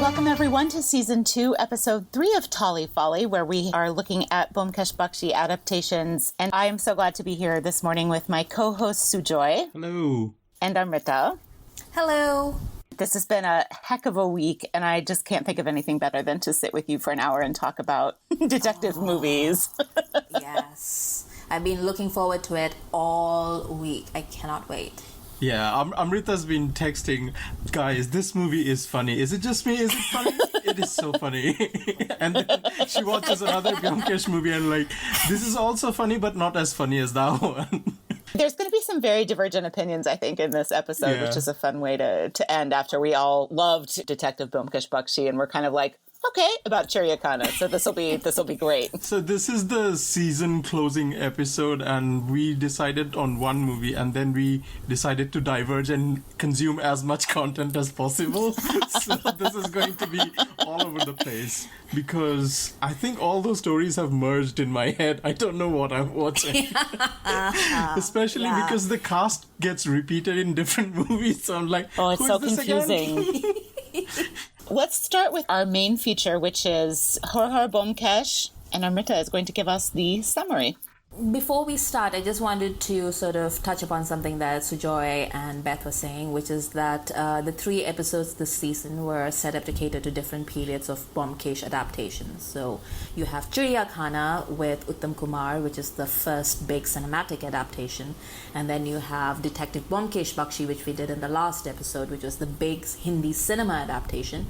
Welcome everyone to Season 2, Episode 3 of Tolly Folly, where we are looking at Byomkesh Bakshi adaptations. And I am so glad to be here this morning with my co-host Sujoy. Hello. And Amrita. Hello. This has been a heck of a week, and I just can't think of anything better than to sit with you for an hour and talk about detective movies. Yes. I've been looking forward to it all week. I cannot wait. Yeah, Amrita's been texting, guys, this movie is funny. Is it just me? Is it funny? It is so funny. And then she watches another Byomkesh movie and like, this is also funny, but not as funny as that one. There's going to be some very divergent opinions, I think, in this episode, which is a fun way to end after we all loved Detective Byomkesh Bakshi and we're kind of like, okay, about Chiryakana. So this will be great. So this is the season closing episode, and we decided on one movie, and then we decided to diverge and consume as much content as possible. So this is going to be all over the place because I think all those stories have merged in my head. I don't know what I'm watching. Especially because the cast gets repeated in different movies. So I'm like, oh, it's so confusing. Let's start with our main feature, which is Har Har Byomkesh, and Amrita is going to give us the summary. Before we start, I just wanted to sort of touch upon something that Sujoy and Beth were saying, which is that the 3 episodes this season were set up to cater to different periods of Byomkesh adaptations. So you have Chiryakana with Uttam Kumar, which is the first big cinematic adaptation, and then you have Detective Byomkesh Bakshi, which we did in the last episode, which was the big Hindi cinema adaptation.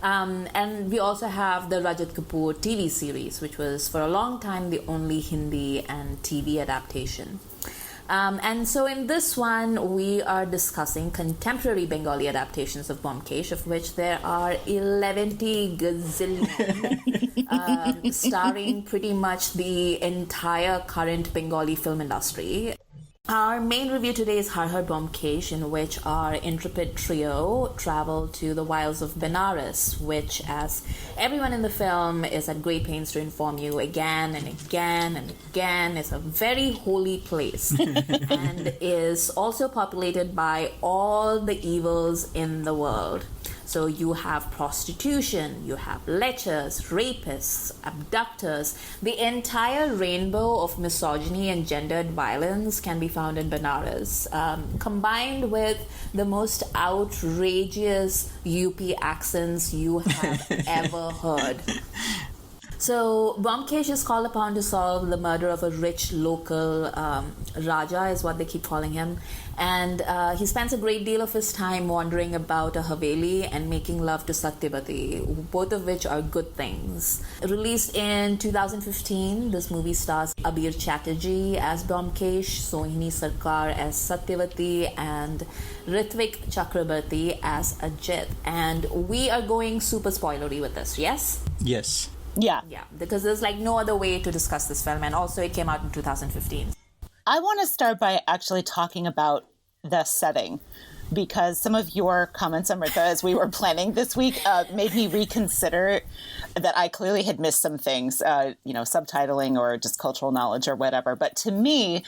And we also have the Rajat Kapoor TV series, which was for a long time the only Hindi and TV adaptation. And so in this one, we are discussing contemporary Bengali adaptations of Byomkesh, of which there are 11 gazillion, starring pretty much the entire current Bengali film industry. Our main review today is Har Har Byomkesh, in which our intrepid trio travel to the wilds of Benares, which, as everyone in the film is at great pains to inform you again and again and again, is a very holy place and is also populated by all the evils in the world. So you have prostitution, you have lechers, rapists, abductors. The entire rainbow of misogyny and gendered violence can be found in Benares, combined with the most outrageous UP accents you have ever heard. So Byomkesh is called upon to solve the murder of a rich local Raja, is what they keep calling him. And he spends a great deal of his time wandering about a Haveli and making love to Satyavati, both of which are good things. Released in 2015, this movie stars Abir Chatterjee as Byomkesh, Sohini Sarkar as Satyavati, and Ritvik Chakrabarti as Ajit. And we are going super spoilery with this, yes? Yes. Yeah, because there's like no other way to discuss this film, and also it came out in 2015. I want to start by actually talking about the setting, because some of your comments, Amrita, as we were planning this week, made me reconsider that I clearly had missed some things, subtitling or just cultural knowledge or whatever. But to me,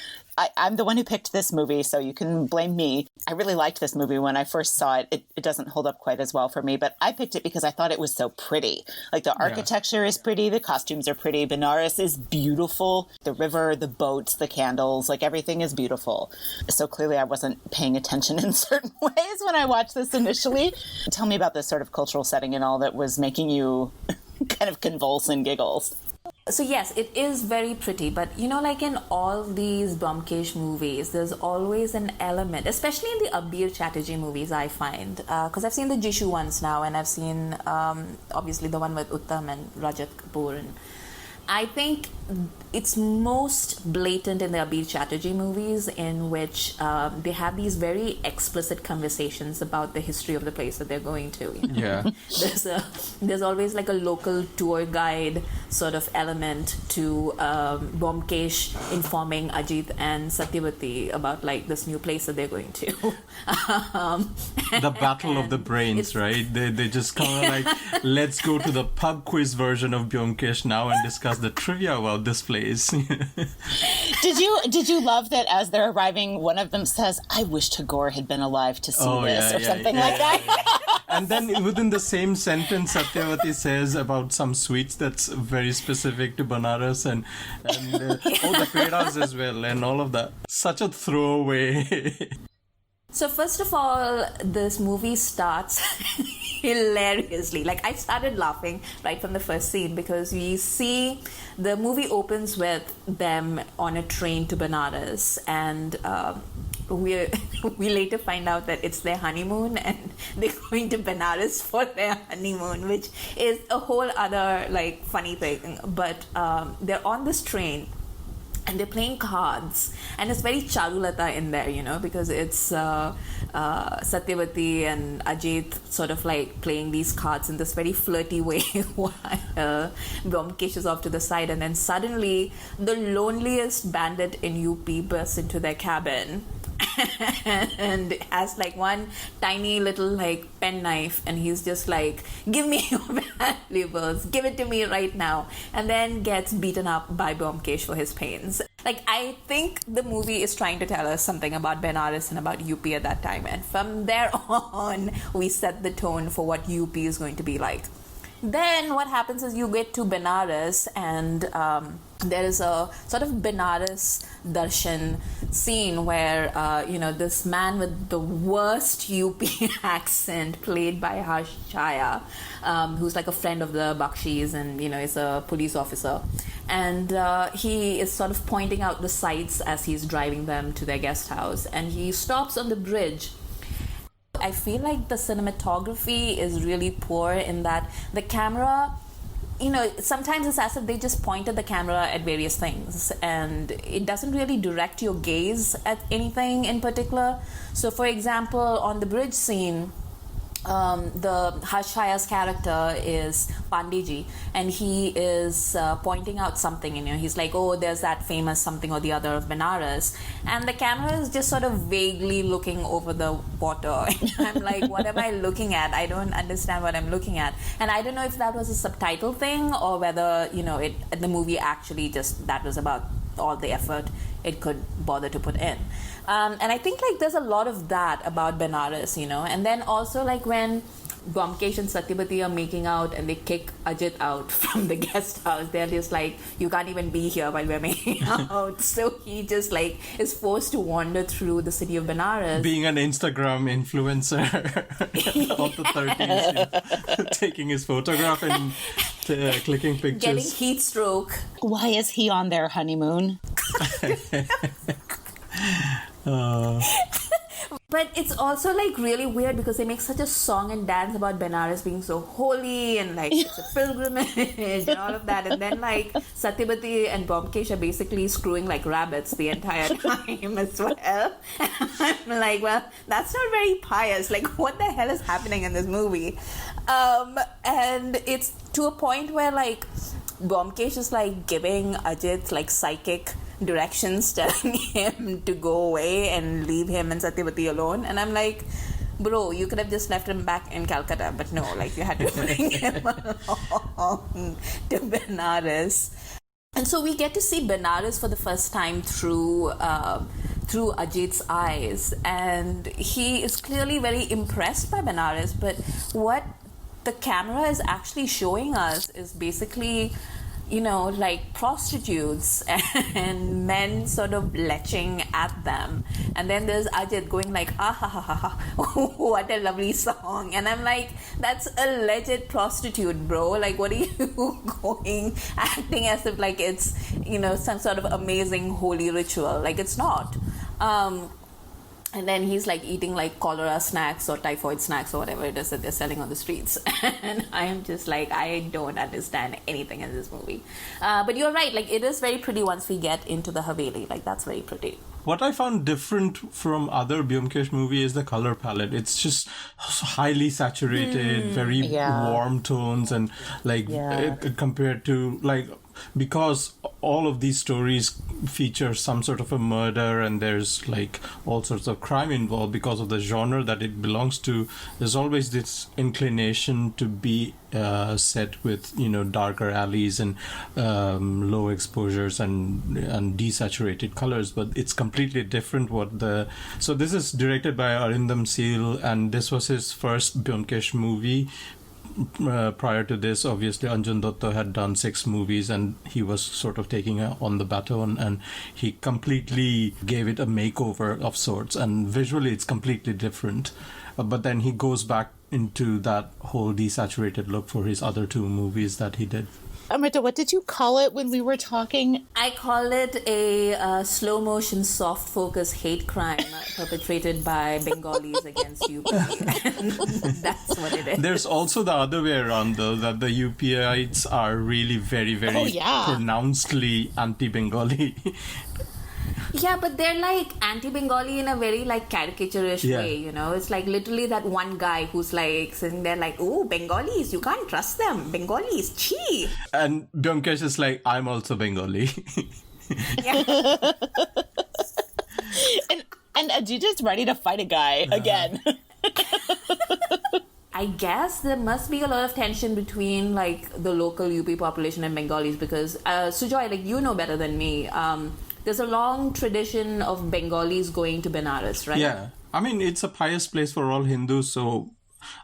I'm the one who picked this movie, so you can blame me. I really liked this movie when I first saw it. It doesn't hold up quite as well for me, but I picked it because I thought it was so pretty. Like, the architecture is pretty, the costumes are pretty, Benares is beautiful, the river, the boats, the candles, like, everything is beautiful. So clearly I wasn't paying attention in certain ways when I watched this initially. Tell me about this sort of cultural setting and all that was making you kind of convulse in giggles. So yes, it is very pretty, but like in all these Byomkesh movies, there's always an element, especially in the Abir Chatterjee movies, I find, because I've seen the Jisshu ones now, and I've seen obviously the one with Uttam and Rajat Kapoor, and I think it's most blatant in the Abir Chatterjee movies, in which they have these very explicit conversations about the history of the place that they're going to. Yeah. There's always like a local tour guide sort of element to Byomkesh informing Ajit and Satyavati about like this new place that they're going to. The battle of the brains, right? They just kind of like, let's go to the pub quiz version of Byomkesh now and discuss the trivia about this place. Did you love that as they're arriving, one of them says, "I wish Tagore had been alive to see this," or something like that? And then within the same sentence, Satyavati says about some sweets that's very specific to Banaras and the pedas as well and all of that. Such a throwaway. So first of all, this movie starts hilariously. Like, I started laughing right from the first scene because we see the movie opens with them on a train to Banaras, and we later find out that it's their honeymoon and they're going to Banaras for their honeymoon, which is a whole other like funny thing. But they're on this train and they're playing cards, and it's very Charulata in there, you know, because it's Satyavati and Ajit sort of like playing these cards in this very flirty way while Byomkesh is off to the side, and then suddenly the loneliest bandit in UP bursts into their cabin and has like one tiny little like pen knife, and he's just like, give me your valuables, give it to me right now, and then gets beaten up by Byomkesh for his pains. Like, I think the movie is trying to tell us something about Benares and about UP at that time, and from there on we set the tone for what UP is going to be like. Then what happens is you get to Benares, and there is a sort of Benares darshan scene where this man with the worst UP accent, played by Har Har, who's like a friend of the Bakshis and is a police officer, and he is sort of pointing out the sights as he's driving them to their guest house, and he stops on the bridge. I feel like the cinematography is really poor in that the camera, sometimes it's as if they just pointed the camera at various things and it doesn't really direct your gaze at anything in particular. So, for example, on the bridge scene, the Harshaya's character is Pandiji, and he is pointing out something, he's like, oh, there's that famous something or the other of Benares, and the camera is just sort of vaguely looking over the water, and I'm like, what am I looking at? I don't understand what I'm looking at, and I don't know if that was a subtitle thing or whether, the movie actually just, that was about all the effort it could bother to put in. And I think like there's a lot of that about Benares, and then also like when Byomkesh and Satyavati are making out and they kick Ajit out from the guest house, they're just like, you can't even be here while we're making out. So he just like is forced to wander through the city of Benares. Being an Instagram influencer of the 30s, taking his photograph and clicking pictures. Getting heat stroke. Why is he on their honeymoon? But it's also like really weird because they make such a song and dance about Benares being so holy and like it's a pilgrimage and all of that, and then like Satyavati and Byomkesh are basically screwing like rabbits the entire time as well. And I'm like, well, that's not very pious. Like, what the hell is happening in this movie? And it's to a point where like Byomkesh is like giving Ajit like psychic directions, telling him to go away and leave him and Satyavati alone, and I'm like, bro, you could have just left him back in Calcutta, but no, like you had to bring him along to Benares. And so we get to see Benares for the first time through Ajit's eyes, and he is clearly very impressed by Benares, but what the camera is actually showing us is basically like prostitutes and men sort of leching at them. And then there's Ajit going like, ah ha ha ha ha, what a lovely song. And I'm like, that's a legit prostitute, bro. Like, what are you acting as if like it's, some sort of amazing holy ritual. Like, it's not. And then he's like eating like cholera snacks or typhoid snacks or whatever it is that they're selling on the streets. And I'm just like, I don't understand anything in this movie. But you're right, like it is very pretty once we get into the Haveli. Like that's very pretty. What I found different from other Byomkesh movie is the color palette. It's just highly saturated, very warm tones, and like compared to like because all of these stories feature some sort of a murder and there's like all sorts of crime involved because of the genre that it belongs to, there's always this inclination to be set with, you know, darker alleys and low exposures and desaturated colors. But it's completely different so this is directed by Arindam Seal, and this was his first Byomkesh movie. Prior to this, obviously, Anjan Dutt had done 6 movies and he was sort of taking on the baton, and he completely gave it a makeover of sorts, and visually it's completely different. But then he goes back into that whole desaturated look for his other 2 movies that he did. Amrita, what did you call it when we were talking? I call it a slow motion, soft focus hate crime perpetrated by Bengalis against UP. That's what it is. There's also the other way around, though, that the UPites are really very, very pronouncedly anti-Bengali. Yeah, but they're like anti-Bengali in a very like caricaturish way, you know. It's like literally that one guy who's like sitting there like, oh, Bengalis, you can't trust them. Bengalis, chee. And Byomkesh is like, I'm also Bengali. and Ajita's ready to fight a guy again. I guess there must be a lot of tension between like the local UP population and Bengalis because Sujoy, like you know better than me. There's a long tradition of Bengalis going to Benares, right? Yeah. I mean, it's a pious place for all Hindus. So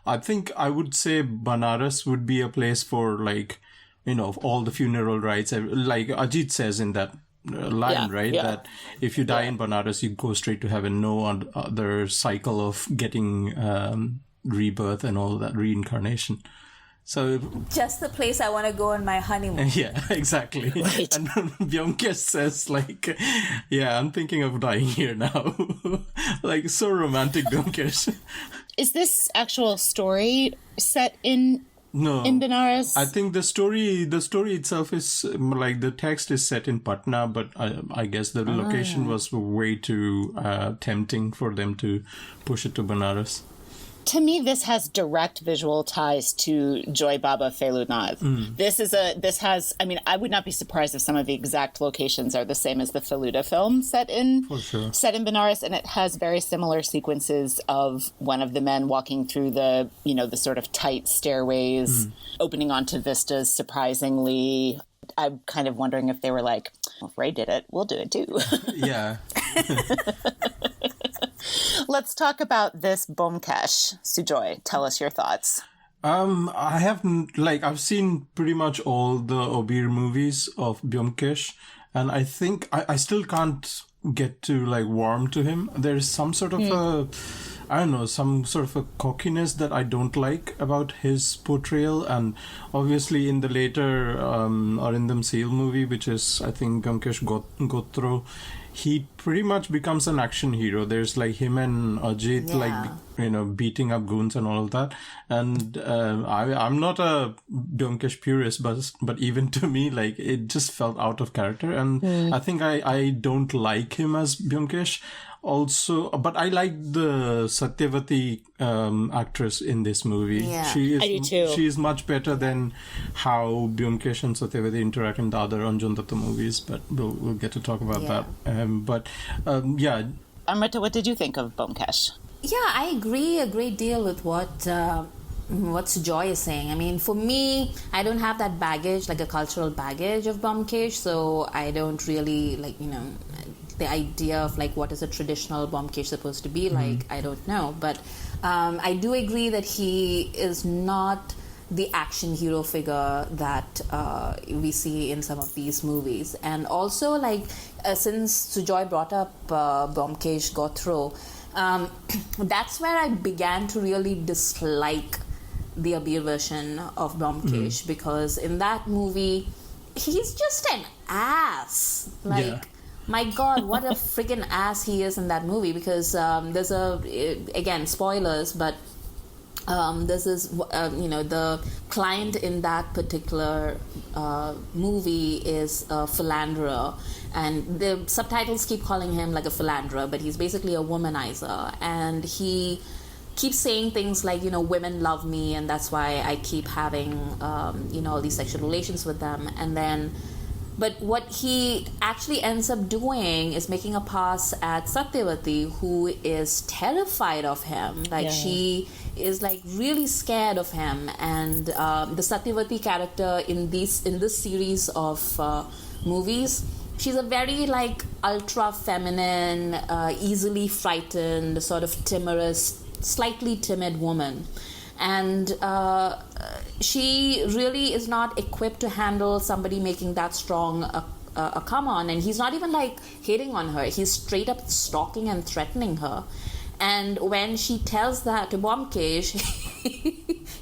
I think I would say Benares would be a place for like, you know, all the funeral rites. Like Ajit says in that line, right? Yeah. That if you die in Benares, you go straight to heaven. No other cycle of getting rebirth and all that, reincarnation. So just the place I want to go on my honeymoon. Yeah, exactly. Right. And Byomkesh says like, yeah, I'm thinking of dying here now. Like, so romantic, Byomkesh. Is this actual story set in Benares? I think the story itself is like, the text is set in Patna, but I guess the location was way too tempting for them to push it to Benares. To me, this has direct visual ties to Joy Baba Feludnath. I would not be surprised if some of the exact locations are the same as the Feluda film set in Benares, and it has very similar sequences of one of the men walking through the sort of tight stairways, opening onto vistas surprisingly. I'm kind of wondering if they were like, well, if Ray did it, we'll do it too. Yeah. Let's talk about this Byomkesh. Sujoy, tell us your thoughts. I've seen pretty much all the Abir movies of Byomkesh, and I think I still can't get to like warm to him. There's some sort of some sort of a cockiness that I don't like about his portrayal. And obviously in the later Arindam Seal movie, which is I think Byomkesh Gotro, he pretty much becomes an action hero. There's like him and Ajit beating up goons and all of that. And I'm not a Byomkesh purist, but even to me, like, it just felt out of character. And I think I don't like him as Byomkesh. Also, but I like the Satyavati actress in this movie. Yeah, I do too. She is much better than how Byomkesh and Satyavati interact in the other Anjan Dutt movies. But we'll get to talk about that. Amrita, what did you think of Byomkesh? Yeah, I agree a great deal with what Sujoy is saying. I mean, for me, I don't have that baggage, like a cultural baggage of Byomkesh, so I don't really the idea of like what is a traditional Byomkesh supposed to be like. I don't know, but I do agree that he is not the action hero figure that we see in some of these movies. And also, since Sujoy brought up Byomkesh Gotro, that's where I began to really dislike the Abir version of Byomkesh, because in that movie he's just an ass. My God, what a friggin' ass he is in that movie, because there's again, spoilers, but there's this, the client in that particular movie is a philanderer, and the subtitles keep calling him like a philanderer, but he's basically a womanizer, and he keeps saying things like, women love me, and that's why I keep having, all these sexual relations with them. And then But what he actually ends up doing is making a pass at Satyavati, who is terrified of him. Like, she is like really scared of him. And the Satyavati character in this series of movies, she's a very like ultra feminine, easily frightened, sort of timorous, slightly timid woman. And she really is not equipped to handle somebody making that strong a come on. And he's not even like hitting on her. He's straight up stalking and threatening her. And when she tells that to Byomkesh,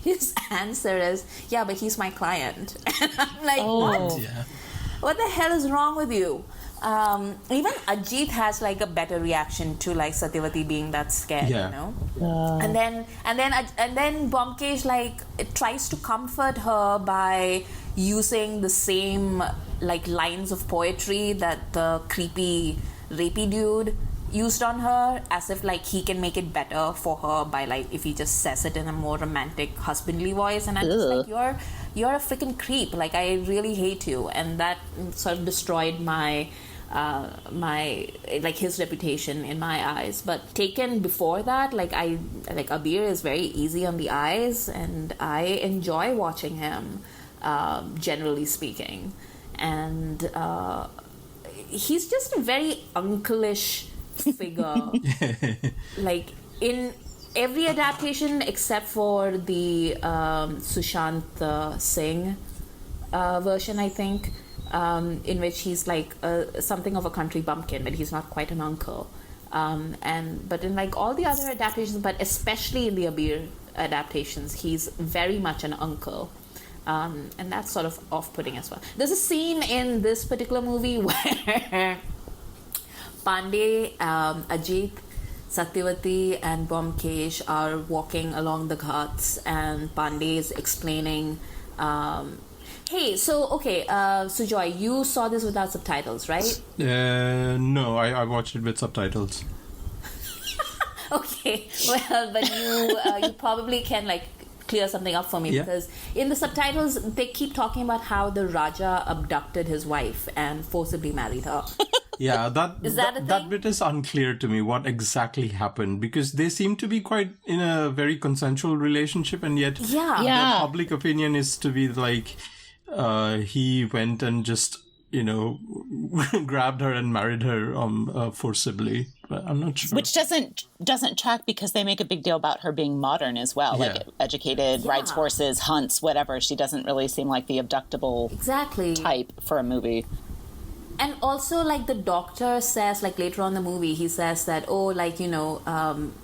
his answer is, yeah, but he's my client. And I'm like, what? Yeah. What the hell is wrong with you? Even Ajit has like a better reaction to like Satyavati being that scared, you know. And then Byomkesh like tries to comfort her by using the same like lines of poetry that the creepy rapey dude used on her, as if like he can make it better for her by like if he just says it in a more romantic husbandly voice. And I'm just like, you're a freaking creep. Like, I really hate you. And that sort of destroyed my his reputation in my eyes. But taken before that, like Abir is very easy on the eyes, and I enjoy watching him, generally speaking. And he's just a very uncle-ish figure. Like, in every adaptation except for the Sushant Singh version, I think, in which he's like something of a country bumpkin, but he's not quite an uncle. But in like all the other adaptations, but especially in the Abir adaptations, he's very much an uncle. And that's sort of off-putting as well. There's a scene in this particular movie where Pandey, Ajit, Satyavati and Byomkesh are walking along the ghats, and Pandey is explaining, hey, so, okay, Sujoy, you saw this without subtitles, right? No, I watched it with subtitles. Okay, well, but you probably can, like, clear something up for me, because in the subtitles, they keep talking about how the Raja abducted his wife and forcibly married her. Yeah, that bit is unclear to me, what exactly happened, because they seem to be quite in a very consensual relationship, and yet the public opinion is to be like he went and just, you know, grabbed her and married her forcibly. But I'm not sure. Which doesn't track, because they make a big deal about her being modern as well, like educated, rides horses, hunts, whatever. She doesn't really seem like the abductable type for a movie. And also, like, the doctor says, like, later on in the movie, he says that, oh, like, you know,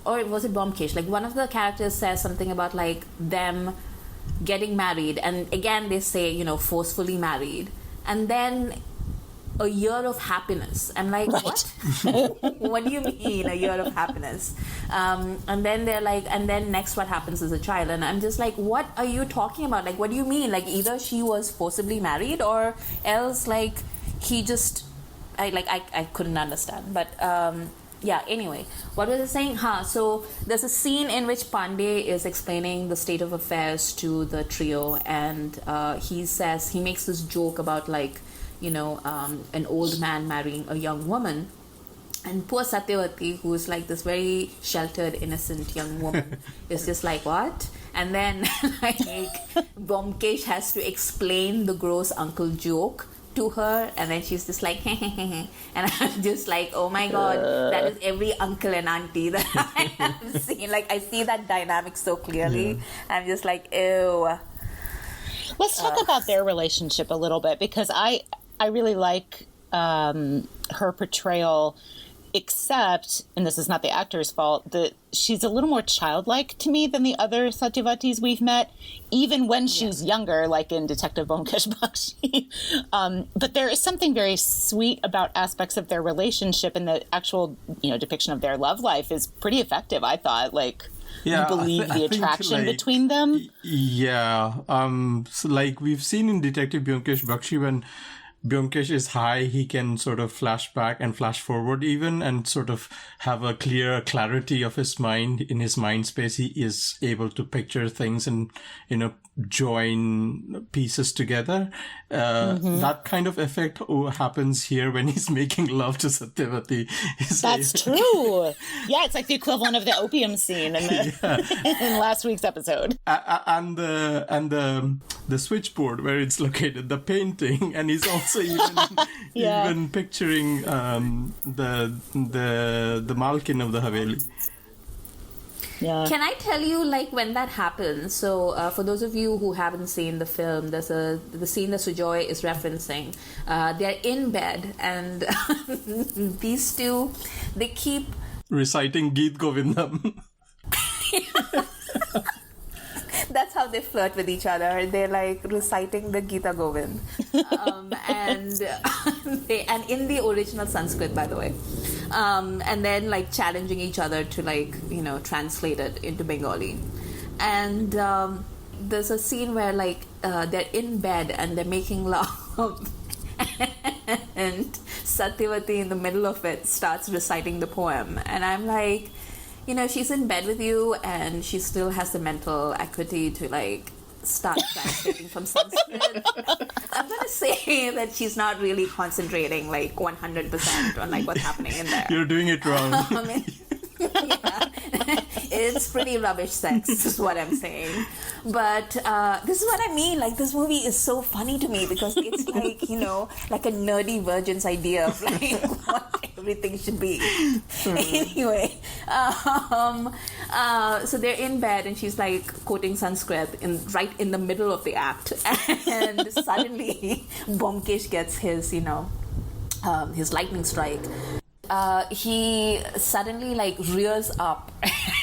or was it Byomkesh? Like, one of the characters says something about, like, them getting married. And again, they say, you know, forcefully married. And then a year of happiness. I'm like, what? What do you mean, a year of happiness? And then they're like, and then next what happens is a child. And I'm just like, what are you talking about? Like, what do you mean? Like, either she was forcibly married, or else, like, he just, I couldn't understand. But anyway, what was I saying? So there's a scene in which Pandey is explaining the state of affairs to the trio, and he makes this joke about, like, you know, an old man marrying a young woman. And poor Satyavati, who is like this very sheltered, innocent young woman, is just like, what? And then, like, Byomkesh has to explain the gross uncle joke to her, and then she's just like, and I'm just like, oh my god, that is every uncle and auntie that I have seen. Like, I see that dynamic so clearly. I'm just like, ew. Let's talk about their relationship a little bit, because I really like her portrayal, except, and this is not the actor's fault, that she's a little more childlike to me than the other Satyavatis we've met, even when she's younger, like in Detective Byomkesh Bakshi. But there is something very sweet about aspects of their relationship, and the actual, you know, depiction of their love life is pretty effective, I thought. Like, you believe the attraction between them. Yeah. So, like, we've seen in Detective Byomkesh Bakshi, when Byomkesh is high, he can sort of flash back and flash forward even, and sort of have a clear clarity of his mind. In his mind space, he is able to picture things and, join pieces together. That kind of effect happens here when he's making love to Satyavati. That's true. Yeah, it's like the equivalent of the opium scene in last week's episode. And the switchboard where it's located, the painting, and he's also even picturing the Malkin of the Haveli. Yeah. Can I tell you, when that happens? So, for those of you who haven't seen the film, there's the scene that Sujoy is referencing. They're in bed, and these two, they keep reciting Geet Govindam. That's how they flirt with each other. They're reciting the Gita Govind, and in the original Sanskrit, by the way, and then challenging each other to translate it into Bengali. And there's a scene where they're in bed and they're making love, and Satyavati in the middle of it starts reciting the poem, and I'm like, she's in bed with you and she still has the mental acuity to start translating from Sanskrit. I'm going to say that she's not really concentrating 100% on what's happening in there. You're doing it wrong. Yeah. It's pretty rubbish sex, is what I'm saying. But this is what I mean. This movie is so funny to me because it's like a nerdy virgin's idea of what everything should be. Anyway, so they're in bed and she's quoting Sanskrit right in the middle of the act, and suddenly Byomkesh gets his lightning strike. He suddenly rears up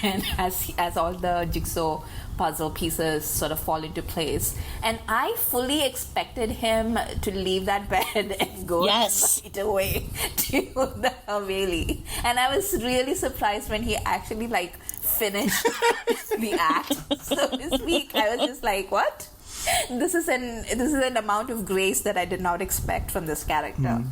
and as all the jigsaw puzzle pieces sort of fall into place, and I fully expected him to leave that bed and go right away to the Haveli, and I was really surprised when he actually finished the act, so to speak. I was just what? This is an amount of grace that I did not expect from this character,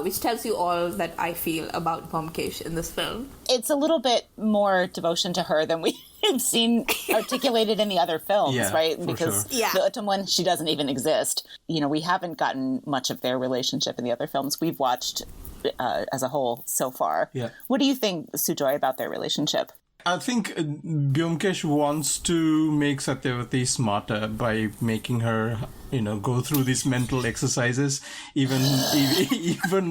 which tells you all that I feel about Byomkesh in this film. It's a little bit more devotion to her than we've seen articulated in the other films, right? Because the Uttam one, she doesn't even exist. We haven't gotten much of their relationship in the other films we've watched as a whole so far. Yeah. What do you think, Sujoy, about their relationship? I think Byomkesh wants to make Satyavati smarter by making her, go through these mental exercises, even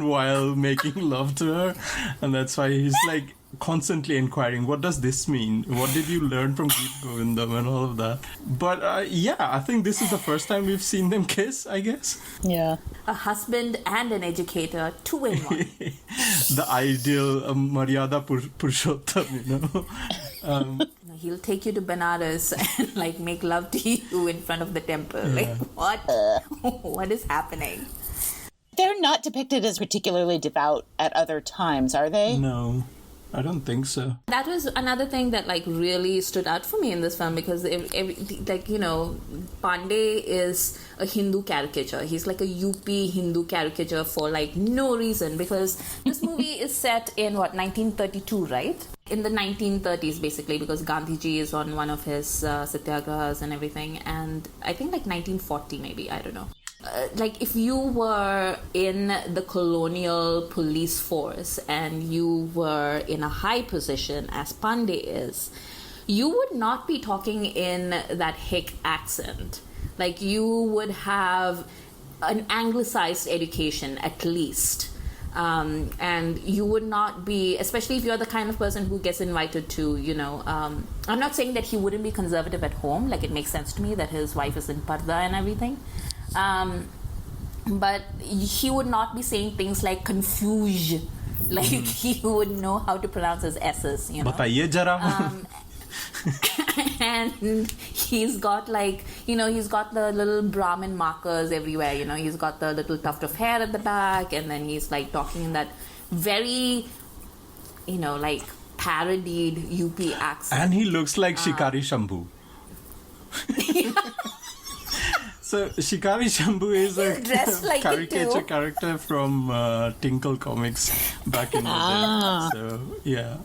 while making love to her, and that's why he's constantly inquiring, what does this mean? What did you learn from Geet Govindam and all of that? But I think this is the first time we've seen them kiss, I guess. Yeah. A husband and an educator, 2 in 1. The ideal Maryada Purushottam, He'll take you to Banaras and make love to you in front of the temple. What? What is happening? They're not depicted as particularly devout at other times, are they? No. I don't think so. That was another thing that really stood out for me in this film, because Pandey is a Hindu caricature. He's a UP Hindu caricature for no reason, because this movie is set in 1932, right? In the 1930s, basically, because Gandhiji is on one of his satyagrahas and everything, and I think 1940 maybe, I don't know. If you were in the colonial police force and you were in a high position, as Pandey is, you would not be talking in that hick accent. You would have an anglicized education at least. And you would not be, especially if you're the kind of person who gets invited to, I'm not saying that he wouldn't be conservative at home. It makes sense to me that his wife is in parda and everything. But he would not be saying things like confuse. He would know how to pronounce his S's, Bataiye jara. And he's got he's got the little Brahmin markers everywhere, he's got the little tuft of hair at the back, and then he's talking in that very, parodied UP accent. And he looks like Shikari Shambhu. So Shikari Shambhu is a dressed like it caricature too. character from Tinkle Comics back in the day. So yeah.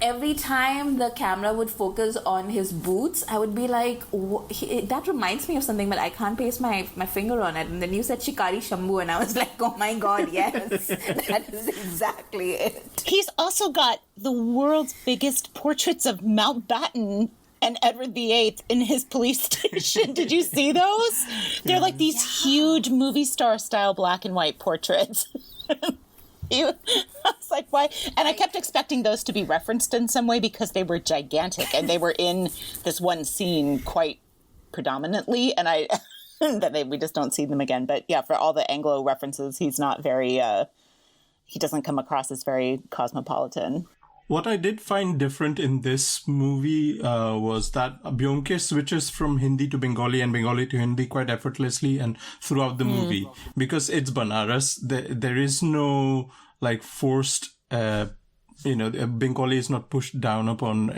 Every time the camera would focus on his boots, I would be like, that reminds me of something, but I can't place my finger on it. And then you said Shikari Shambhu, and I was like, oh my God, yes, that is exactly it. He's also got the world's biggest portraits of Mountbatten and Edward VIII in his police station. Did you see those? They're like these huge movie star style black and white portraits. I was like, why? And I kept expecting those to be referenced in some way because they were gigantic and they were in this one scene quite predominantly. And then we just don't see them again. But yeah, for all the Anglo references, he's not very, he doesn't come across as very cosmopolitan. What I did find different in this movie was that Byomkesh switches from Hindi to Bengali and Bengali to Hindi quite effortlessly and throughout the movie. Because it's Banaras, there is no like forced, Bengali is not pushed down upon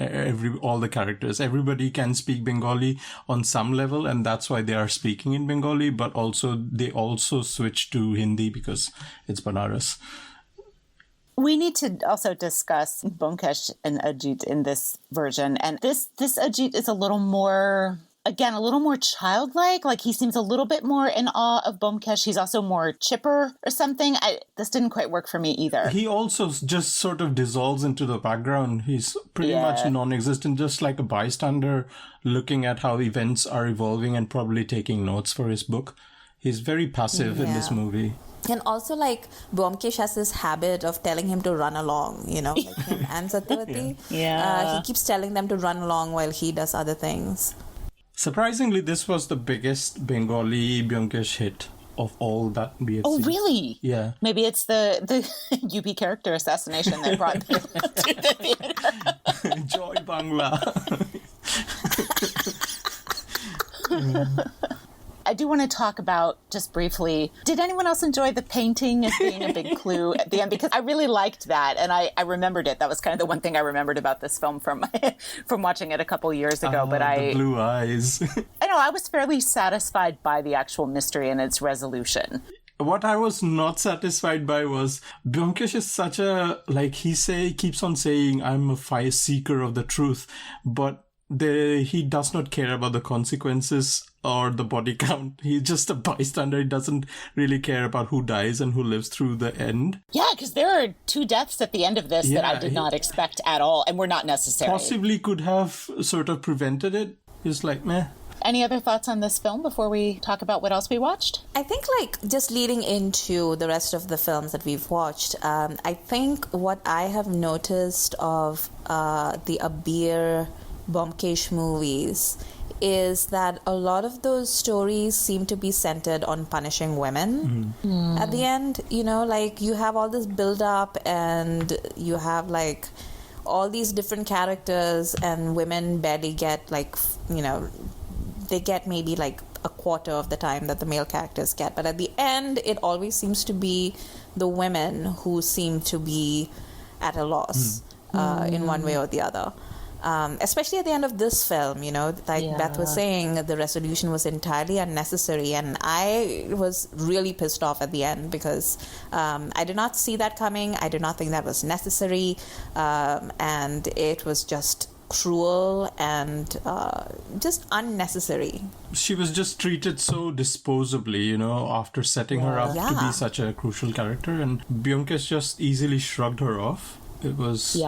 all the characters. Everybody can speak Bengali on some level, and that's why they are speaking in Bengali, but they also switch to Hindi because it's Banaras. We need to also discuss Byomkesh and Ajit in this version. And this Ajit is a little more childlike. Like he seems a little bit more in awe of Byomkesh. He's also more chipper or something. This didn't quite work for me either. He also just sort of dissolves into the background. He's pretty much non-existent, just like a bystander looking at how events are evolving and probably taking notes for his book. He's very passive in this movie. And also, like, Byomkesh has this habit of telling him to run along, like him and Satyanweshi. Yeah. He keeps telling them to run along while he does other things. Surprisingly, this was the biggest Bengali Byomkesh hit of all that we have Oh, seen. really? Yeah. Maybe it's the UP character assassination that brought them to the theater. Joy Bangla. I do want to talk about, just briefly, did anyone else enjoy the painting as being a big clue at the end? Because I really liked that, and I remembered it. That was kind of the one thing I remembered about this film from watching it a couple years ago. But the blue eyes. I know, I was fairly satisfied by the actual mystery and its resolution. What I was not satisfied by was Byomkesh is such a, like he keeps on saying, I'm a fire seeker of the truth, but he does not care about the consequences or the body count. He's just a bystander. He doesn't really care about who dies and who lives through the end. Yeah, because there are 2 deaths at the end of this that I did not expect at all and were not necessary. Possibly could have sort of prevented it. He's like, meh. Any other thoughts on this film before we talk about what else we watched? I think, like, just leading into the rest of the films that we've watched, I think what I have noticed of the Abir Byomkesh movies is that a lot of those stories seem to be centered on punishing women at the end. Like you have all this build up and you have like all these different characters and women barely get they get maybe like a quarter of the time that the male characters get. But at the end, it always seems to be the women who seem to be at a loss in one way or the other. Especially at the end of this film, Beth was saying, the resolution was entirely unnecessary, and I was really pissed off at the end because I did not see that coming. I did not think that was necessary, and it was just cruel and just unnecessary. She was just treated so disposably, after setting her up to be such a crucial character, and Byomkesh just easily shrugged her off. It was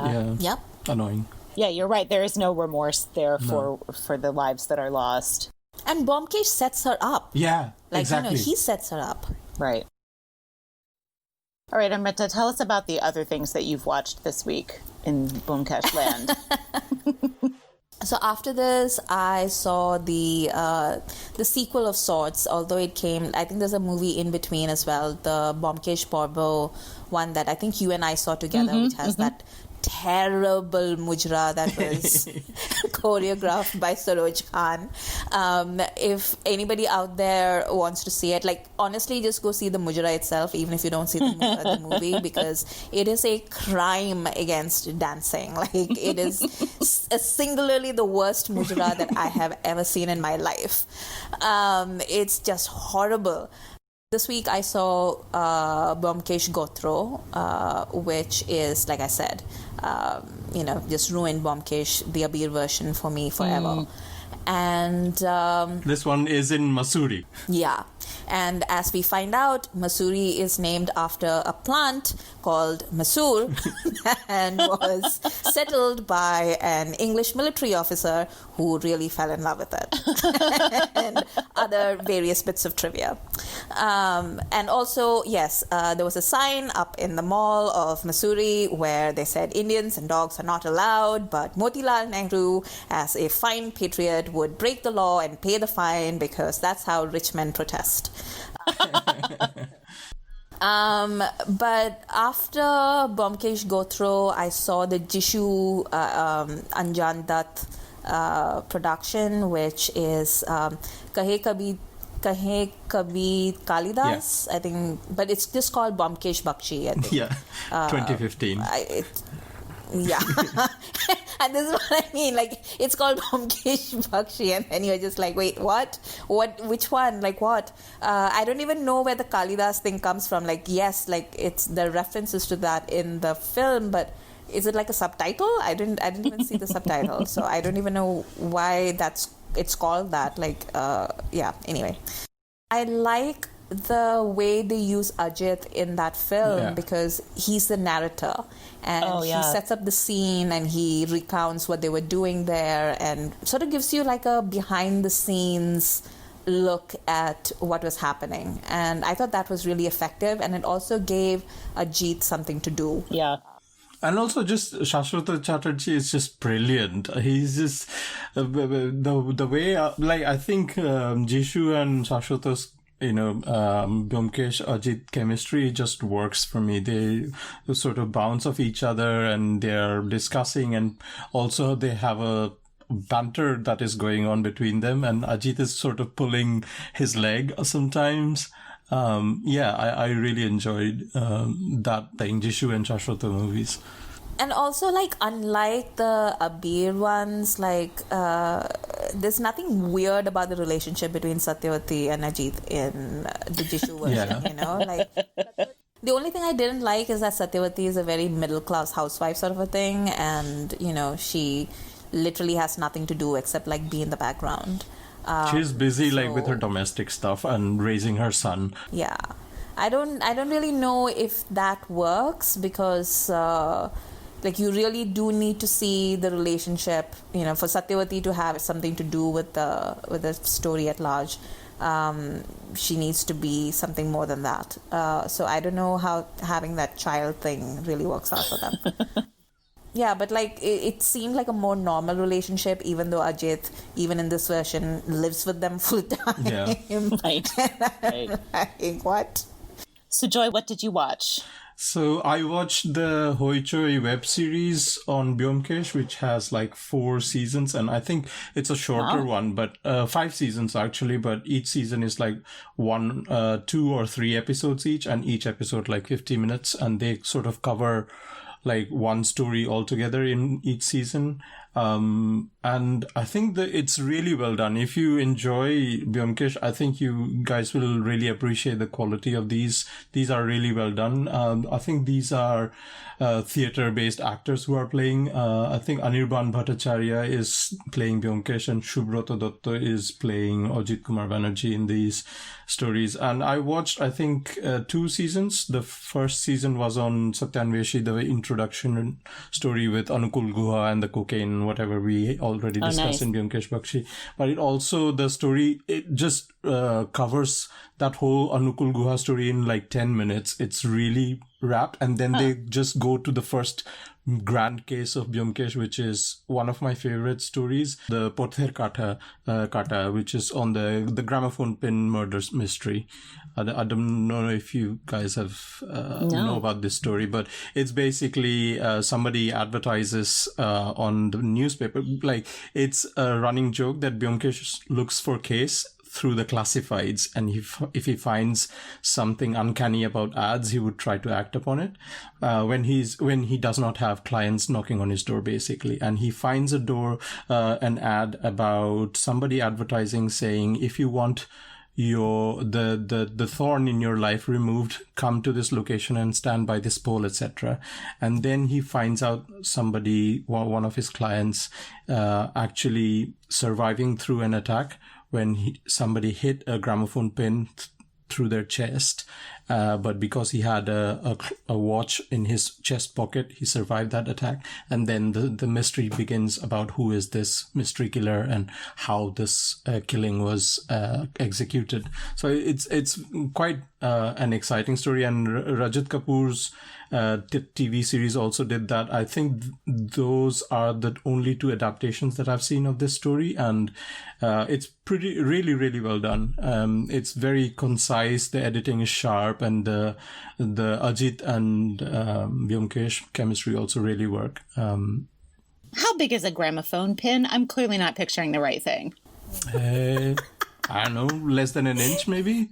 annoying. Yeah, you're right. There is no remorse there for the lives that are lost. And Byomkesh sets her up. Yeah, exactly. He sets her up. Right. All right, Amrita, tell us about the other things that you've watched this week in Byomkesh land. So after this, I saw the sequel of sorts, although it came, I think there's a movie in between as well, the Byomkesh Porbo one that I think you and I saw together, which has that terrible mujra that was choreographed by Saroj Khan. If anybody out there wants to see it, like honestly, just go see the Mujra itself, even if you don't see the movie, because it is a crime against dancing. Like it is singularly the worst Mujra that I have ever seen in my life. It's just horrible. This week I saw Byomkesh which is, like I said, just ruined Byomkesh, the Abir version, for me forever. And this one is in Mussoorie. Yeah. And as we find out, Mussoorie is named after a plant called Masoor and was settled by an English military officer who really fell in love with it. And other various bits of trivia. And also, yes, there was a sign up in the mall of Mussoorie where they said Indians and dogs are not allowed, but Motilal Nehru, as a fine patriot, would break the law and pay the fine because that's how rich men protest. But after Byomkesh I saw the Jisshu Anjan Dutt production, which is Kahe Kabhi Kalidas, I think, but it's just called Byomkesh Bakshi, I think. Yeah, 2015. Yeah. And this is what I mean, like, it's called Byomkesh Bakshi, and then you're just like, wait, what, which one, like what? I don't even know where the Kalidas thing comes from. Like, yes, like it's the references to that in the film, but is it like a subtitle? I didn't even see the subtitle, so I don't even know why it's called that. Like, anyway, I like the way they use Ajit in that film because he's the narrator and he sets up the scene and he recounts what they were doing there and sort of gives you like a behind the scenes look at what was happening. And I thought that was really effective, and it also gave Ajit something to do. Yeah. And also just Shashwata Chatterjee is just brilliant. He's just the way, I think Jishu and Shashwata's Byomkesh Ajit chemistry just works for me. They sort of bounce off each other and they're discussing, and also they have a banter that is going on between them, and Ajit is sort of pulling his leg sometimes. I really enjoyed that thing, Jishu and Shashwata movies. And also, like, unlike the Abir ones, like, there's nothing weird about the relationship between Satyavati and Ajit in the Jishu version, Like, the only thing I didn't like is that Satyavati is a very middle-class housewife sort of a thing, and, she literally has nothing to do except, like, be in the background. She's busy, with her domestic stuff and raising her son. Yeah. I don't really know if that works because... you really do need to see the relationship, for Satyavati to have something to do with the story at large. She needs to be something more than that. So I don't know how having that child thing really works out for them. Yeah, but it seemed like a more normal relationship, even though Ajit, even in this version, lives with them full time. Yeah. Right. Like, what? So Joy, what did you watch? So I watched the Hoi Choi web series on Byomkesh, which has 4 seasons, and I think it's a shorter one, but 5 seasons actually, but each season is 1, 2 or 3 episodes each, and each episode 50 minutes, and they sort of cover one story altogether in each season. And I think that it's really well done. If you enjoy Byomkesh, I think you guys will really appreciate the quality of these. These are really well done. I think these are theater-based actors who are playing. I think Anirban Bhattacharya is playing Byomkesh and Shubhrata Dutta is playing Ajit Kumar Banerjee in these stories. And I watched, I think, 2 seasons. The first season was on Satyanweshi, the introduction story with Anukul Guha and the cocaine, whatever we already discussed in Byomkesh Bakshi. But it also, the story, it just covers that whole Anukul Guha story in like 10 minutes. It's really wrapped. And then they just go to the first grand case of Byomkesh, which is one of my favorite stories, the Pother Kata, which is on the gramophone pin murder mystery. I don't know if you guys have know about this story, but it's basically somebody advertises on the newspaper. Like, it's a running joke that Byomkesh looks for case through the classifieds, and if he finds something uncanny about ads, he would try to act upon it when he does not have clients knocking on his door, basically. And he finds an ad about somebody advertising saying, if you want the thorn in your life removed, come to this location and stand by this pole, etc. And then he finds out one of his clients actually surviving through an attack when somebody hit a gramophone pin through their chest, but because he had a watch in his chest pocket, he survived that attack. And then the mystery begins about who is this mystery killer and how this killing was executed. So it's quite an exciting story. And Rajat Kapoor's TV series also did that. I think those are the only two adaptations that I've seen of this story, and it's really well done. It's very concise, the editing is sharp, and the Ajit and Byomkesh chemistry also really work. How big is a gramophone pin? I'm clearly not picturing the right thing. I don't know, less than an inch maybe?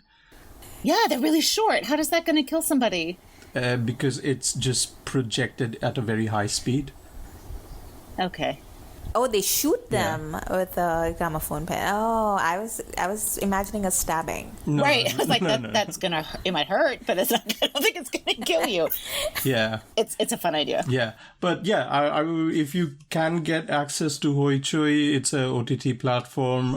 Yeah, they're really short. How is that going to kill somebody? Because it's just projected at a very high speed. Okay. Oh, they shoot them with a gramophone pen. Oh, I was imagining a stabbing. No, right. I was like, no. that's gonna. It might hurt, but it's not. I don't think it's gonna kill you. Yeah. It's a fun idea. Yeah, but yeah, I if you can get access to Hoichoi, it's a OTT platform.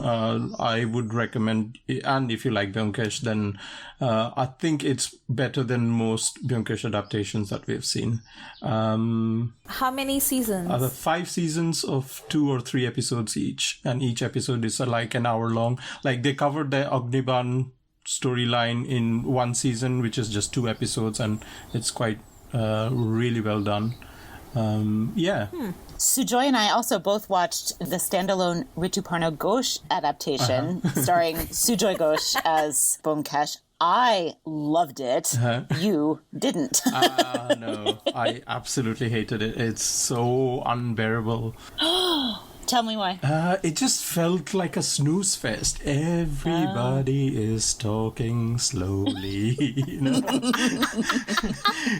I would recommend, and if you like Byomkesh, then I think it's better than most Byomkesh adaptations that we've seen. How many seasons? 5 seasons of 2 or 3 episodes each, and each episode is like an hour long. Like, they covered the Agniban storyline in one season, which is just 2 episodes, and it's quite really well done. Sujoy and I also both watched the standalone Rituparno Ghosh adaptation, starring Sujoy Ghosh as Byomkesh. I loved it. You didn't. No, I absolutely hated it. It's so unbearable. Tell me why. It just felt like a snooze fest. Everybody is talking slowly. You know?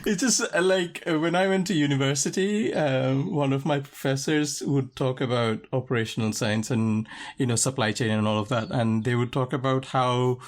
It's just like when I went to university, one of my professors would talk about operational science and, supply chain and all of that. And they would talk about how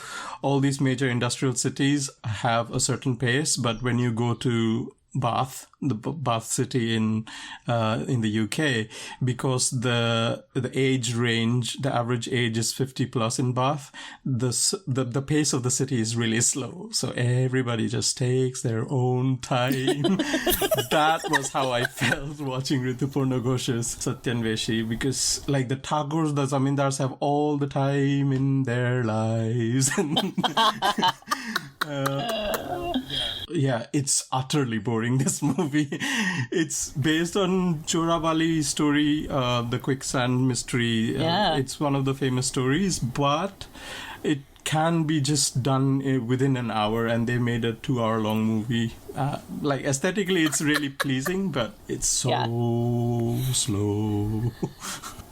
all these major industrial cities have a certain pace, but when you go to Bath, the Bath city in the UK, because the age range, the average age is 50 plus in Bath, the pace of the city is really slow. So everybody just takes their own time. That was how I felt watching Rituparno Ghosh's Satyanweshi, because like the Tagores, the Zamindars have all the time in their lives. Yeah, it's utterly boring, this movie. It's based on Chorabali story, the quicksand mystery. It's one of the famous stories, but it can be just done within an hour, and they made a 2-hour-long movie. Like, aesthetically, it's really pleasing, but it's so slow.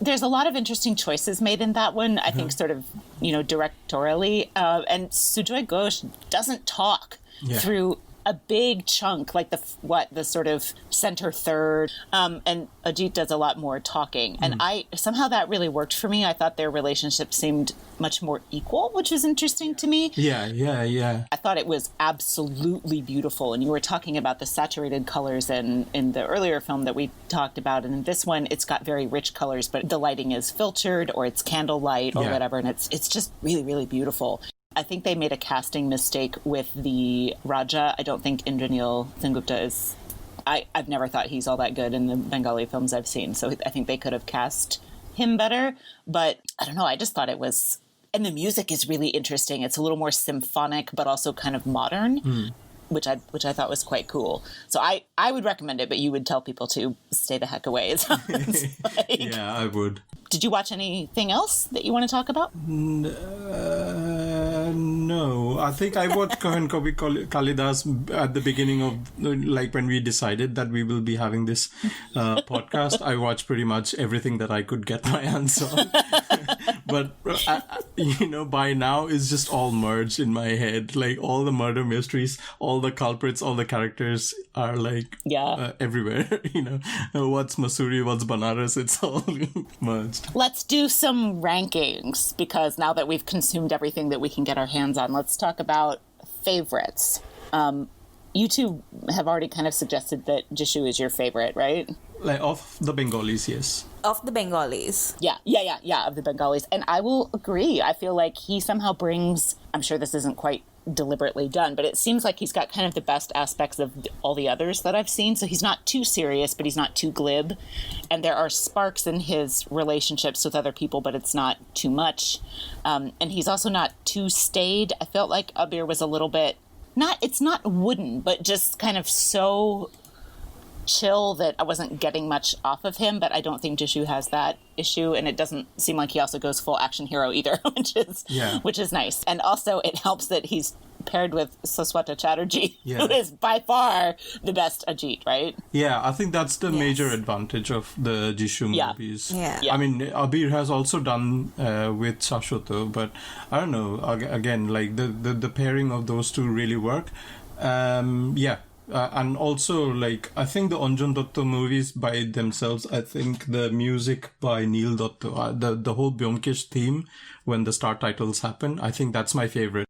There's a lot of interesting choices made in that one, I think, sort of, directorially. And Sujoy Ghosh doesn't talk through a big chunk, like the sort of center third, and Ajit does a lot more talking. And somehow that really worked for me. I thought their relationship seemed much more equal, which was interesting to me. Yeah. I thought it was absolutely beautiful. And you were talking about the saturated colors in the earlier film that we talked about. And in this one, it's got very rich colors, but the lighting is filtered or it's candlelight or whatever. And it's just really, really beautiful. I think they made a casting mistake with the Raja. I don't think Jisshu Sengupta is... I've never thought he's all that good in the Bengali films I've seen. So I think they could have cast him better. But I don't know. I just thought it was... And the music is really interesting. It's a little more symphonic, but also kind of modern, which I thought was quite cool. So I would recommend it, but you would tell people to stay the heck away. It sounds like. Yeah, I would. Did you watch anything else that you want to talk about? No, I think I watched Kahan Kabi Kalidas at the beginning of, like, when we decided that we will be having this podcast. I watched pretty much everything that I could get my hands on. But, by now it's just all merged in my head. Like, all the murder mysteries, all the culprits, all the characters are, like, everywhere. What's Masuri, what's Banaras, it's all merged. Let's do some rankings, because now that we've consumed everything that we can get our hands on, let's talk about favorites. You two have already kind of suggested that Jisshu is your favorite, right? Like, of the Bengalis, yes. Of the Bengalis. Yeah, of the Bengalis. And I will agree. I feel like he somehow brings, I'm sure this isn't quite deliberately done, but it seems like he's got kind of the best aspects of all the others that I've seen. So he's not too serious, but he's not too glib. And there are sparks in his relationships with other people, but it's not too much. And he's also not too staid. I felt like Abir was a little bit, it's not wooden, but just kind of so chill that I wasn't getting much off of him, but I don't think Jisshu has that issue, and it doesn't seem like he also goes full action hero either, which is nice. And also it helps that he's paired with Abir Chatterjee, who is by far the best Ajit, right? Yeah, I think that's the major advantage of the Jisshu movies. Yeah. I mean, Abir has also done with Shashwato, but I don't know, again, like the pairing of those two really work. And also, like, I think the Anjan Dutt movies by themselves, I think the music by Neil Dutt, the whole Byomkesh theme, when the start titles happen, I think that's my favorite.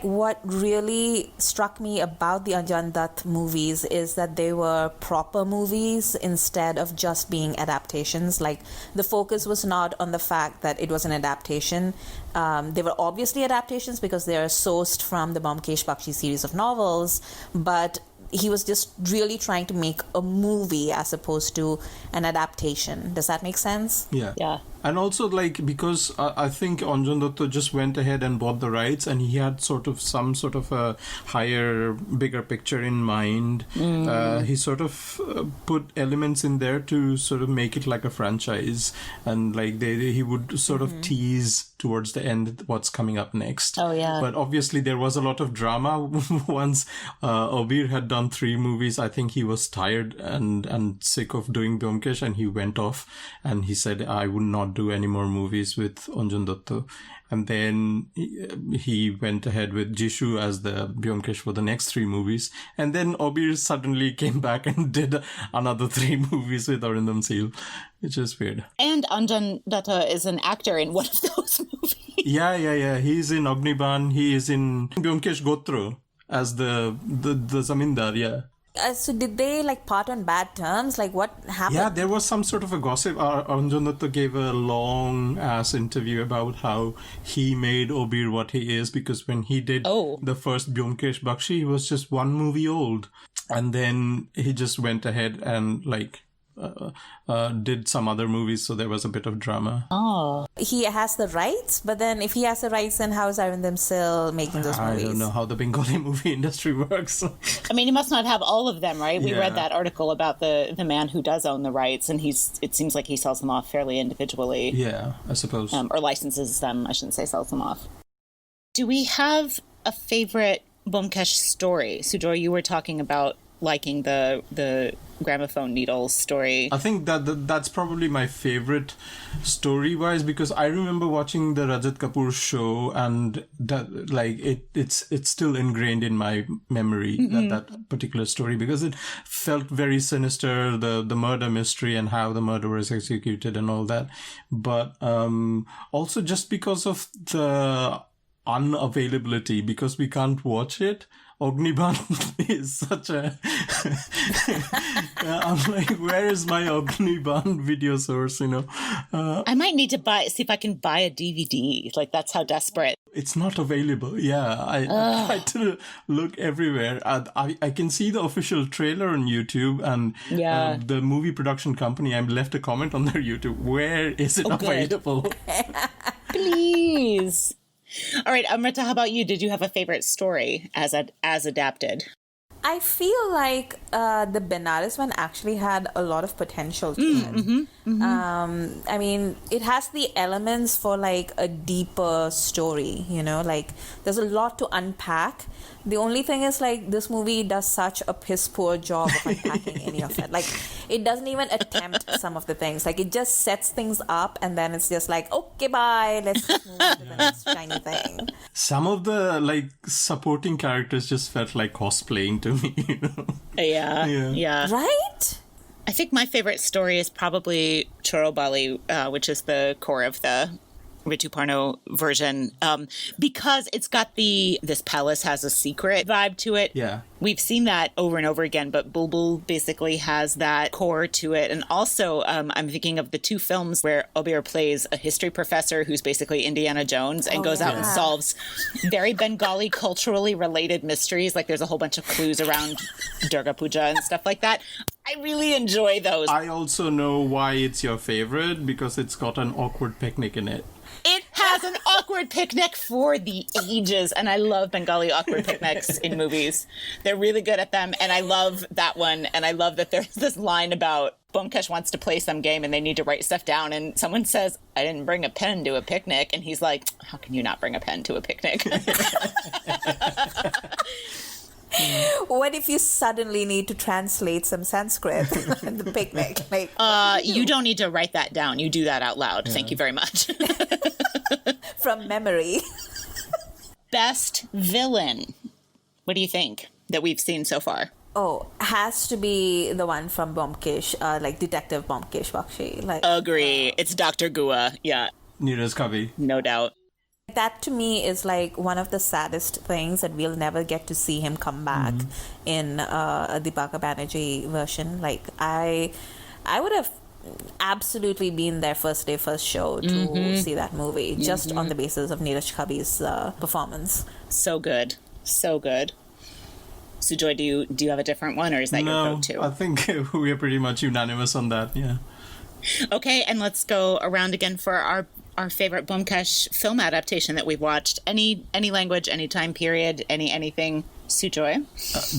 What really struck me about the Anjan Dutt movies is that they were proper movies instead of just being adaptations. Like, the focus was not on the fact that it was an adaptation. They were obviously adaptations because they are sourced from the Byomkesh Bakshi series of novels, but he was just really trying to make a movie as opposed to an adaptation. Does that make sense? Yeah. And also, like, because I think Anjan Dutt just went ahead and bought the rights, and he had some sort of a higher, bigger picture in mind. He sort of put elements in there to sort of make it like a franchise, and like he would sort of tease towards the end what's coming up next. Oh yeah. But obviously there was a lot of drama. Once Abir had done 3 movies, I think he was tired and sick of doing Byomkesh, and he went off and he said, I would not do any more movies with Anjan Dutt. And then he went ahead with Jisshu as the Byomkesh for the next 3 movies. And then Abir suddenly came back and did another 3 movies with Arindam Seal, which is weird. And Anjan Dutt is an actor in one of those movies. Yeah. He's in Agniban. He is in Byomkesh Gotro as the Zamindar, yeah. So did they like part on bad terms? Like what happened? Yeah, there was some sort of a gossip. Anjan Dutt gave a long ass interview about how he made Abir what he is, because when he did the first Byomkesh Bakshi, he was just 1 movie old, and then he just went ahead and like did some other movies, so there was a bit of drama. Oh. He has the rights, but then if he has the rights, then how is Arindam still making those movies? I don't know how the Bengali movie industry works. I mean, he must not have all of them, right? We read that article about the man who does own the rights, and it seems like he sells them off fairly individually. Yeah, I suppose. Or licenses them, I shouldn't say sells them off. Do we have a favorite Byomkesh story? Sujor, you were talking about liking the gramophone needles story. I think that's probably my favorite story-wise, because I remember watching the Rajat Kapoor show, and that like it's still ingrained in my memory, that particular story, because it felt very sinister, the murder mystery and how the murder was executed and all that. But also just because of the unavailability, because we can't watch it. Ogniban is such a... I'm like, where is my Ogniban video source, I might need to see if I can buy a DVD. Like, that's how desperate. It's not available. Yeah, I tried to look everywhere. I can see the official trailer on YouTube and the movie production company. I left a comment on their YouTube. Where is it available? Please. All right, Amrita, how about you? Did you have a favorite story as adapted? I feel like the Benares one actually had a lot of potential to it. I mean, it has the elements for like a deeper story, you know, like there's a lot to unpack. The only thing is like this movie does such a piss poor job of unpacking any of it. Like it doesn't even attempt some of the things. Like it just sets things up and then it's just like, okay, bye, let's just move on to the next shiny thing. Some of the like supporting characters just felt like cosplaying to me, you know? Yeah. Right? I think my favorite story is probably Choro Bali, which is the core of the Rituparno version, because it's got this palace has a secret vibe to it. Yeah. We've seen that over and over again, but Bulbul basically has that core to it. And also, I'm thinking of the two films where Abir plays a history professor who's basically Indiana Jones and goes out and solves very Bengali culturally related mysteries. Like there's a whole bunch of clues around Durga Puja and stuff like that. I really enjoy those. I also know why it's your favorite, because it's got an awkward picnic in it. It has an awkward picnic for the ages, and I love Bengali awkward picnics in movies. They're really good at them, and I love that one, and I love that there's this line about Byomkesh wants to play some game and they need to write stuff down, and someone says, I didn't bring a pen to a picnic, and he's like, how can you not bring a pen to a picnic? What if you suddenly need to translate some Sanskrit at the picnic? Like, you don't need to write that down. You do that out loud. Yeah. Thank you very much. From memory. Best villain. What do you think that we've seen so far? Oh, has to be the one from Byomkesh, like Detective Byomkesh Bakshi. Like, agree. It's Dr. Gua. Yeah. Neeraj Kavi. No doubt. That to me is like one of the saddest things, that we'll never get to see him come back in a Deepaka Banerjee version. Like I would have absolutely been there first day, first show to see that movie, just on the basis of Neeraj Kavi's performance. So good. So good. Sujoy, do you have a different one, or is that your go-to? I think we are pretty much unanimous on that, yeah. Okay, and let's go around again for our favorite Byomkesh film adaptation that we've watched. Any language, any time period, anything. Sujoy?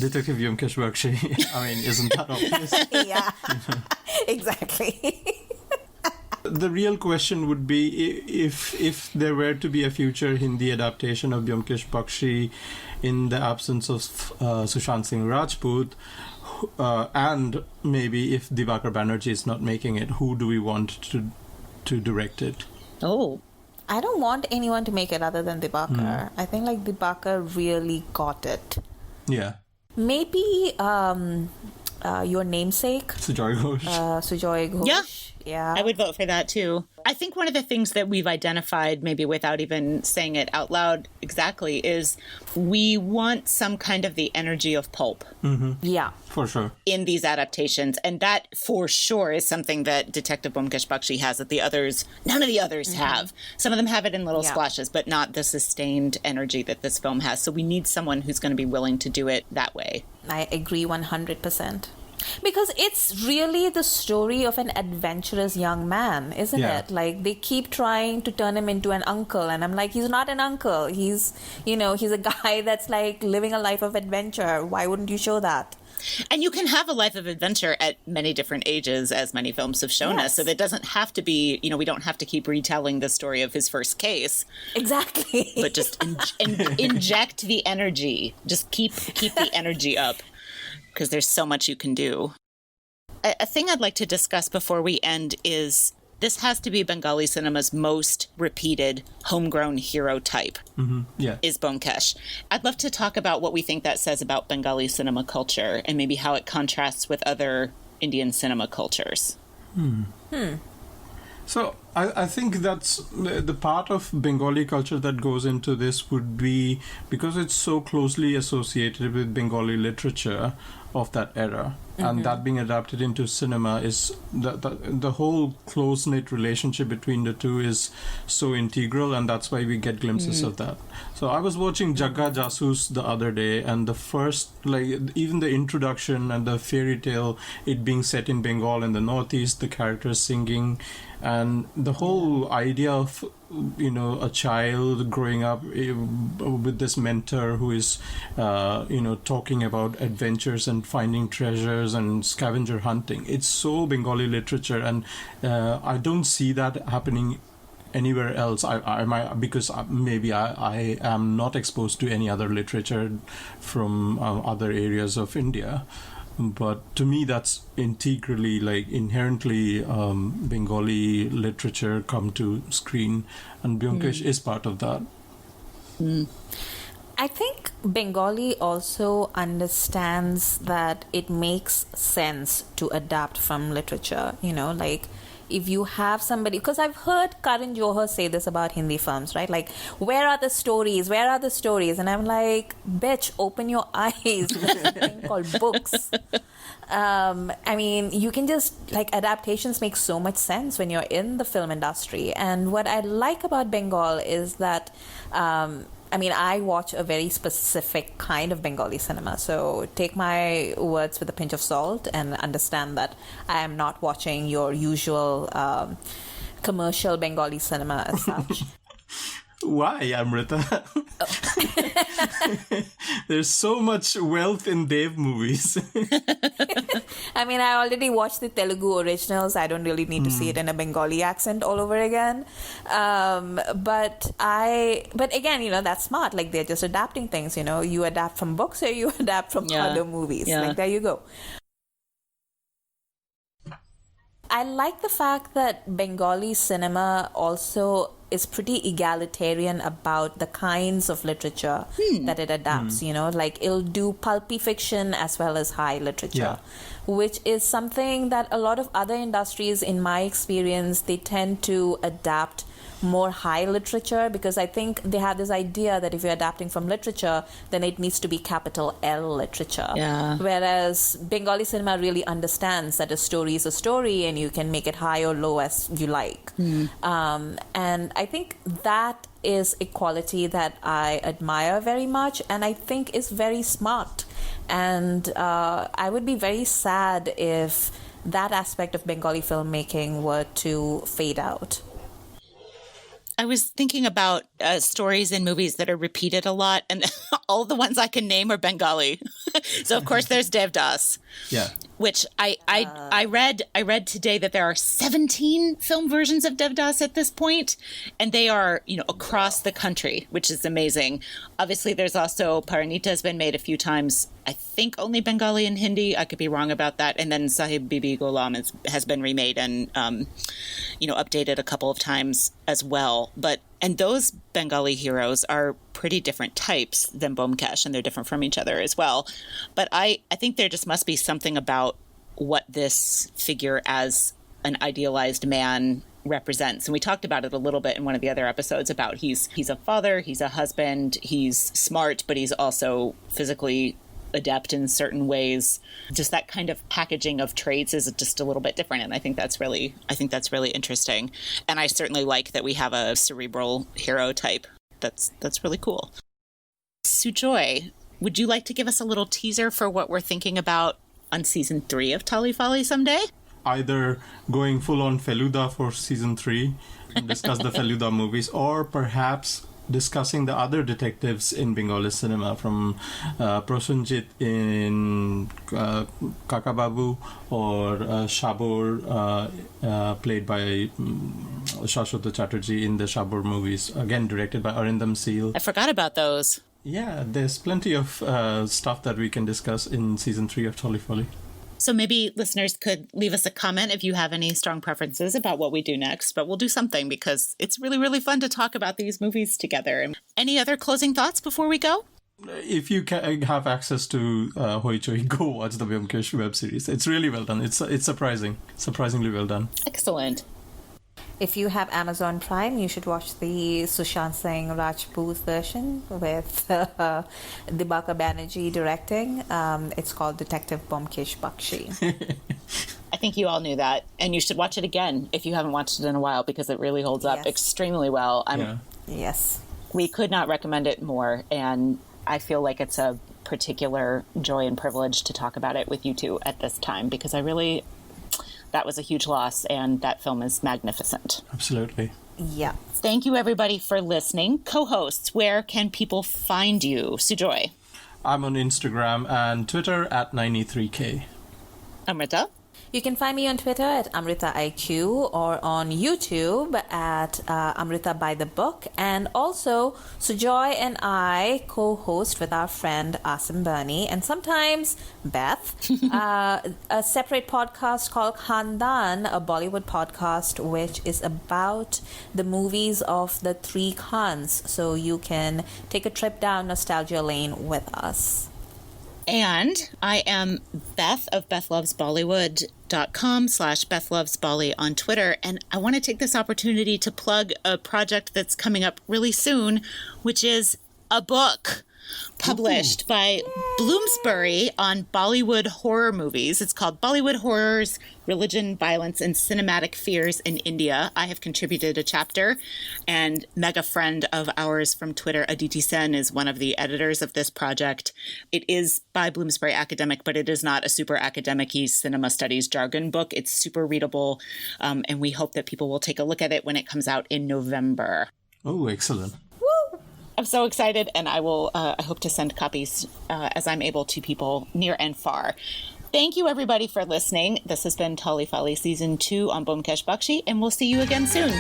Detective Byomkesh Bakshi. I mean, isn't that obvious? Yeah, exactly. The real question would be if there were to be a future Hindi adaptation of Byomkesh Bakshi in the absence of Sushant Singh Rajput, and maybe if Deepaka Banerjee is not making it, who do we want to direct it? Oh. I don't want anyone to make it other than Deepaka. I think like Deepaka really got it. Yeah. Maybe your namesake. Sujoy Ghosh. Sujoy Ghosh. Yeah. I would vote for that too. I think one of the things that we've identified, maybe without even saying it out loud exactly, is we want some kind of the energy of pulp. Yeah. For sure. In these adaptations. And that for sure is something that Detective Byomkesh Bakshi has that none of the others have. Some of them have it in little splashes, but not the sustained energy that this film has. So we need someone who's going to be willing to do it that way. I agree 100%. Because it's really the story of an adventurous young man, isn't it? Like, they keep trying to turn him into an uncle, and I'm like, he's not an uncle. He's a guy that's like living a life of adventure. Why wouldn't you show that? And you can have a life of adventure at many different ages, as many films have shown us. So that doesn't have to be, we don't have to keep retelling the story of his first case. Exactly. But just inject the energy. Just keep the energy up. Because there's so much you can do. A thing I'd like to discuss before we end is this has to be Bengali cinema's most repeated homegrown hero type. Is Byomkesh. I'd love to talk about what we think that says about Bengali cinema culture and maybe how it contrasts with other Indian cinema cultures. So I think that's the part of Bengali culture that goes into this would be because it's so closely associated with Bengali literature of that era, and that being adapted into cinema is the whole close-knit relationship between the two is so integral, and that's why we get glimpses of that. So I was watching Jagga Jasus the other day, and the first, even the introduction and the fairy tale, it being set in Bengal in the northeast, the characters singing, and the whole idea of a child growing up with this mentor who is talking about adventures and finding treasures and scavenger hunting. It's so Bengali literature, and I don't see that happening anywhere else. I might, because maybe I am not exposed to any other literature from other areas of India. But to me, that's integrally, inherently Bengali literature come to screen, and Byomkesh is part of that. I think Bengali also understands that it makes sense to adapt from literature, if you have somebody, because I've heard Karan Johar say this about Hindi films, right? Like, where are the stories? Where are the stories? And I'm like, bitch, open your eyes. There's a thing called books. You can just, adaptations make so much sense when you're in the film industry. And what I like about Bengal is that, I watch a very specific kind of Bengali cinema. So take my words with a pinch of salt and understand that I am not watching your usual commercial Bengali cinema as such. Why, Amrita? There's so much wealth in Dev movies. I already watched the Telugu originals. I don't really need to see it in a Bengali accent all over again. But again, that's smart. They're just adapting things, You adapt from books or you adapt from other movies. Yeah. There you go. I like the fact that Bengali cinema also is pretty egalitarian about the kinds of literature that it adapts, it'll do pulpy fiction as well as high literature, which is something that a lot of other industries, in my experience, they tend to adapt more high literature, because I think they have this idea that if you're adapting from literature, then it needs to be capital L literature. Yeah. Whereas Bengali cinema really understands that a story is a story and you can make it high or low as you like. And I think that is a quality that I admire very much and I think is very smart. And I would be very sad if that aspect of Bengali filmmaking were to fade out. I was thinking about stories in movies that are repeated a lot, and all the ones I can name are Bengali. So of course there's Devdas, which I read today that there are 17 film versions of Devdas at this point, and they are across the country, which is amazing. Obviously, there's also Paranita has been made a few times. I think only Bengali and Hindi. I could be wrong about that. And then Sahib Bibi Ghulam has been remade and updated a couple of times as well. And those Bengali heroes are pretty different types than Byomkesh, and they're different from each other as well. But I think there just must be something about what this figure as an idealized man represents. And we talked about it a little bit in one of the other episodes about he's a father, he's a husband, he's smart, but he's also physically adept in certain ways. Just that kind of packaging of traits is just a little bit different, and I think that's really interesting. And I certainly like that we have a cerebral hero type. That's really cool. Sujoy, would you like to give us a little teaser for what we're thinking about on season 3 of Tolly Folly someday? Either going full on Feluda for season 3 and discuss the Feluda movies, or perhaps discussing the other detectives in Bengali cinema, from Prosenjit in Kakababu, or Shabur, played by Jisshu Chatterjee in the Shabur movies, again directed by Arindam Seal. I forgot about those. Yeah, there's plenty of stuff that we can discuss in season 3 of Tolly Folly. So maybe listeners could leave us a comment if you have any strong preferences about what we do next, but we'll do something because it's really, really fun to talk about these movies together. Any other closing thoughts before we go? If you have access to Hoichoi, go watch the Byomkesh web series. It's really well done. It's surprisingly well done. Excellent. If you have Amazon Prime, you should watch the Sushant Singh Rajput version with Dibakar Banerjee directing. It's called Detective Byomkesh Bakshi. I think you all knew that. And you should watch it again if you haven't watched it in a while, because it really holds up extremely well. Yes. We could not recommend it more. And I feel like it's a particular joy and privilege to talk about it with you two at this time, because that was a huge loss, and that film is magnificent. Absolutely. Yeah. Thank you, everybody, for listening. Co-hosts, where can people find you? Sujoy. I'm on Instagram and Twitter at 93K. Amrita. You can find me on Twitter at AmritaIQ or on YouTube at Amrita by the Book. And also, Sujoy and I co-host with our friend Asim Bernie and sometimes Beth a separate podcast called Khandaan, a Bollywood podcast, which is about the movies of the three Khans. So you can take a trip down nostalgia lane with us. And I am Beth of BethLovesBollywood.com/BethLovesBolly on Twitter. And I want to take this opportunity to plug a project that's coming up really soon, which is a book published by Bloomsbury on Bollywood horror movies. It's called Bollywood Horrors, Religion, Violence, and Cinematic Fears in India. I have contributed a chapter, and mega friend of ours from Twitter, Aditi Sen, is one of the editors of this project. It is by Bloomsbury Academic, but it is not a super academic-y cinema studies jargon book. It's super readable, and we hope that people will take a look at it when it comes out in November. Oh, excellent. I'm so excited, and I will. I hope to send copies as I'm able to people near and far. Thank you, everybody, for listening. This has been Tolly Folly Season 2 on Byomkesh Bakshi, and we'll see you again soon.